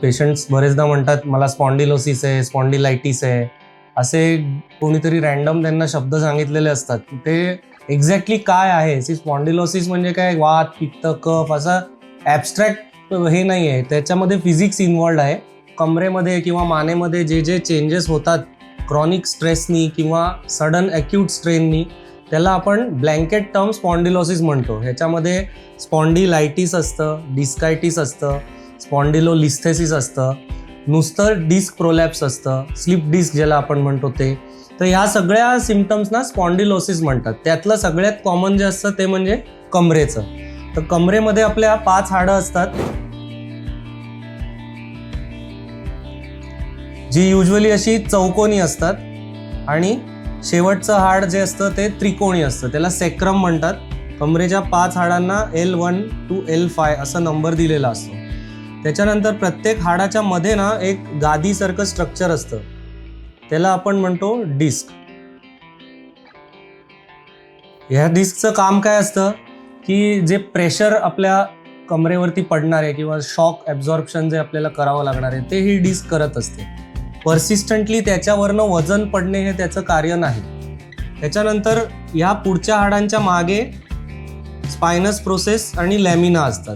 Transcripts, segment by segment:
Patients बरेचदा म्हणतात मला स्पॉन्डिलोसिस आहे, स्पॉन्डिलायटिस आहे, असे कोणीतरी रॅन्डम त्यांना शब्द सांगितलेले असतात. ते एक्झॅक्टली काय आहे? स्पॉन्डिलोसिस म्हणजे काय, वात, पित्त, कफ असा ॲबस्ट्रॅक्ट हे नाही आहे, त्याच्यामध्ये फिजिक्स इन्व्हॉल्ड आहे. कमरेमध्ये किंवा मानेमध्ये जे जे चेंजेस होतात क्रॉनिक स्ट्रेसनी किंवा सडन ॲक्यूट स्ट्रेननी, त्याला आपण ब्लँकेट टर्म स्पॉन्डिलोसिस म्हणतो. ह्याच्यामध्ये स्पॉन्डिलायटिस असतं, डिस्कायटिस असतं, स्पॉन्डिलोलिस्थेसिस असतं, नुसतं डिस्क प्रोलॅप्स असतं, स्लिप डिस्क ज्याला आपण म्हणतो ते. तर ह्या सगळ्या सिम्पटम्सना स्पॉन्डिलोसिस म्हणतात. त्यातलं सगळ्यात कॉमन जे असतं ते म्हणजे कमरेचं. तर कमरेमध्ये आपल्या 5 हाडं असतात, जी युजली अशी चौकोनी असतात, आणि शेवटचं हाड जे असतं ते त्रिकोणी असतं, त्याला सेक्रम म्हणतात. कमरेच्या 5 हाडांना L1 to L5 असा नंबर दिलेला असतो. त्याच्यानंतर प्रत्येक हाडाच्या मध्ये ना एक गादीसारखं स्ट्रक्चर असतं, त्याला आपण म्हणतो डिस्क. ह्या डिस्कचं काम काय असतं की जे प्रेशर आपल्या कमरेवरती पडणार आहे किंवा शॉक ॲब्झॉर्प्शन जे आपल्याला करावं लागणार आहे ते ही डिस्क करत असते. पर्सिस्टंटली त्याच्यावरनं वजन पडणे हे त्याचं कार्य नाही. त्याच्यानंतर ह्या पुढच्या हाडांच्या मागे स्पायनस प्रोसेस आणि लॅमिना असतात.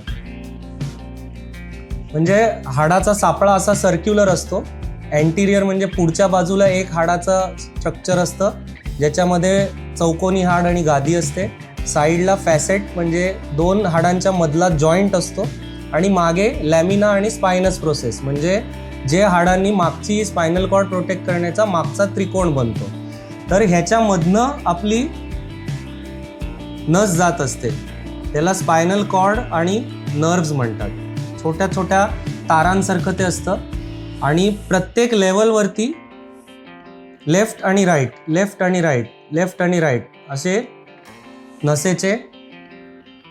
म्हणजे हाडाचा सापळा असा सर्क्युलर असतो. अँटिरियर म्हणजे पुढच्या बाजूला एक हाडाचं स्ट्रक्चर असतं ज्याच्यामध्ये चौकोनी हाड आणि गादी असते. साईडला फॅसेट म्हणजे 2 हाडांच्या मधला जॉईंट असतो, आणि मागे लॅमिना आणि स्पायनस प्रोसेस म्हणजे जे हाडांनी मागची स्पायनल कॉर्ड प्रोटेक्ट करण्याचा मागचा त्रिकोण बनतो. तर ह्याच्यामधनं आपली नस जात असते, त्याला स्पायनल कॉर्ड आणि नर्व्स म्हणतात. छोट्या छोट्या तारांसारखं ते असतं, आणि प्रत्येक लेवलवरती लेफ्ट आणि राईट, लेफ्ट आणि राईट, लेफ्ट आणि राईट असे नसेचे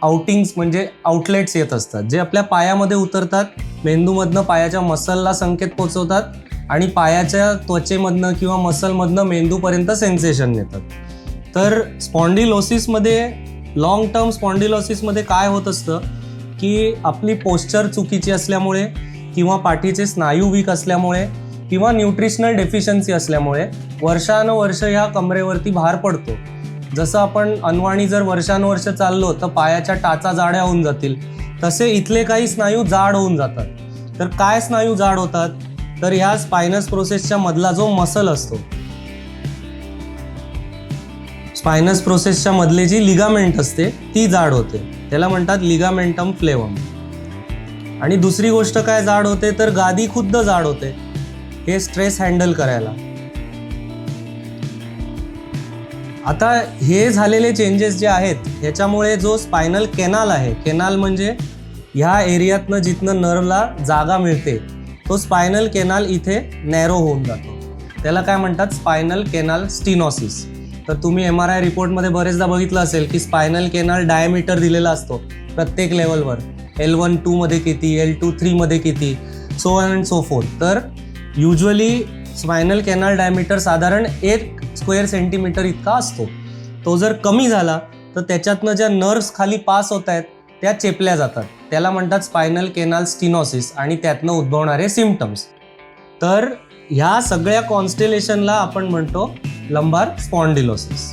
आउटिंग्स म्हणजे आउटलेट्स येत असतात, जे आपल्या पायामध्ये उतरतात, मेंदूमधनं पायाच्या मसलला संकेत पोचवतात, आणि पायाच्या त्वचेमधनं किंवा मसलमधनं मेंदूपर्यंत सेन्सेशन येतात. तर स्पॉन्डिलोसिसमध्ये, लॉंग टर्म स्पॉन्डिलोसिसमध्ये काय होत असतं की आपली पोस्चर चुकीची असल्यामुळे किंवा पाठीचे स्नायू वीक असल्यामुळे किंवा न्यूट्रिशनल डेफिशियन्सी असल्यामुळे वर्षानुवर्ष ह्या कमरेवरती भार पडतो. जसं आपण अनवाणी जर वर्षानुवर्ष चाललो तर पायाच्या टाचा जाड्या होऊन जातील, तसे इथले काही स्नायू जाड होऊन जातात. तर काय स्नायू जाड होतात? तर ह्या स्पायनस प्रोसेसच्या मधला जो मसल असतो, स्पायनस प्रोसेसच्या मधली जी लिगामेंट असते ती जाड होते, त्याला म्हणतात लिगामेंटम फ्लेवम. आणि दुसरी गोष्ट काय जाड होते तर गादी खुद्द जाड होते, हे स्ट्रेस हँडल करायला. आता हे झालेले चेंजेस जे आहेत ह्याच्यामुळे जो स्पायनल केनाल आहे, केनाल म्हणजे ह्या एरियातनं जिथनं नर्वला जागा मिळते, तो स्पायनल केनाल इथे नॅरो होऊन जातो. त्याला काय म्हणतात? Spinal canal stenosis. तर तुम्ही MRI रिपोर्टमध्ये बरेचदा बघितलं असेल की स्पायनल केनाल डायमीटर दिलेला असतो प्रत्येक लेवलवर, L1 2 मध्ये किती, L2 3 मध्ये किती, so on and so fourth. तर युजली स्पायनल केनाल डायमीटर साधारण 1 स्क्वेअर सेंटीमीटर इतका असतो. तो जर कमी झाला तर त्याच्यातनं ज्या नर्व्स खाली पास होत आहेत त्या चेपल्या जातात, त्याला म्हणतात स्पायनल केनाल स्टिनोसिस, आणि त्यातनं उद्भवणारे सिम्पटम्स. तर ह्या सगळ्या कॉन्स्टेलेशनला आपण म्हणतो लंबार स्पॉन्डिलोसिस.